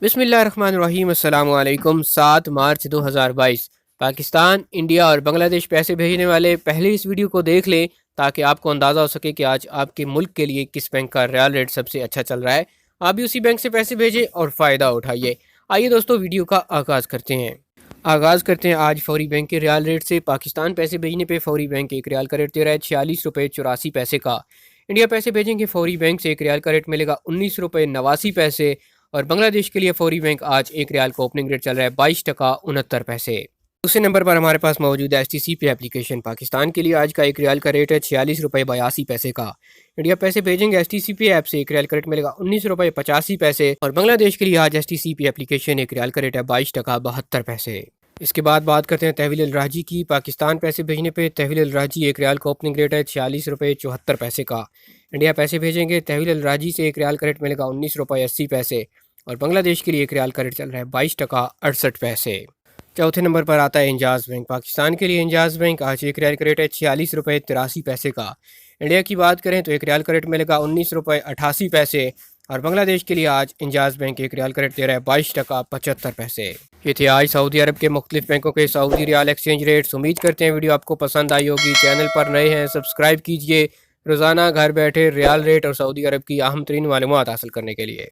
बिस्मिल्लाहिर्रहमानिर्रहीम। अस्सलाम वालेकुम। 7 मार्च 2022 पाकिस्तान, इंडिया और बांग्लादेश पैसे भेजने वाले पहले इस वीडियो को देख लें ताकि आपको अंदाज़ा हो सके कि आज आपके मुल्क के लिए किस बैंक का रियाल रेट सबसे अच्छा चल रहा है। आप भी उसी बैंक से पैसे भेजें और फ़ायदा उठाइए। आइए दोस्तों, वीडियो का आगाज़ करते हैं आज फौरी बैंक के रियाल रेट से। पाकिस्तान पैसे भेजने पे फौरी बैंक एक रियाल का रेट दे रहा है 46 रुपये 84 पैसे का। इंडिया पैसे भेजेंगे फौरी बैंक से एक रियाल का रेट मिलेगा 19 रुपये 89 पैसे। और बांग्लादेश के लिए फौरी बैंक आज एक रियाल का ओपनिंग रेट चल रहा है 22 टका 69 पैसे। दूसरे नंबर पर हमारे पास मौजूद है STCP एप्लीकेशन। पाकिस्तान के लिए आज का एक रियाल का रेट है 46 रुपये 82 पैसे का। इंडिया पैसे भेजेंगे STCP ऐप से एक रियाल का रेट मिलेगा 19 रुपये 85 पैसे। और बांग्लादेश के लिए आज STCP एप्लीकेशन एक रियाल का रेट है 22 टका 72 पैसे। इसके बाद बात करते हैं तहवील अल राजी की। पाकिस्तान पैसे भेजने पे तहवील अल राजी एक रियाल का ओपनिंग रेट है 46 रुपये 74 पैसे का। इंडिया पैसे भेजेंगे तहवील अल राजी से एक रियाल का रेट मिलेगा 19 रुपये 80 पैसे। और बांग्लादेश के लिए एक रियाल का रेट चल रहा है 22 टका 68 पैसे। चौथे नंबर पर आता है इंजाज बैंक। पाकिस्तान के लिए इंजाज बैंक आज एक रियाल का रेट है 46 रुपये 83 पैसे का। इंडिया की बात करें तो एक रियाल का रेट मिलेगा 19 रुपये 88 पैसे। और बांग्लादेश के लिए आज इंजाज बैंक एक रियाल का रेट दे रहा है 22 टका 75 पैसे। ये थे आज सऊदी अरब के मुख्तलिफ बैंकों के सऊदी रियाल एक्सचेंज रेट्स। उम्मीद करते हैं वीडियो आपको पसंद आई होगी। चैनल पर नए हैं सब्सक्राइब कीजिए रोज़ाना घर बैठे रियाल रेट और सऊदी अरब की अहम तरीन मालूमात हासिल करने के लिए।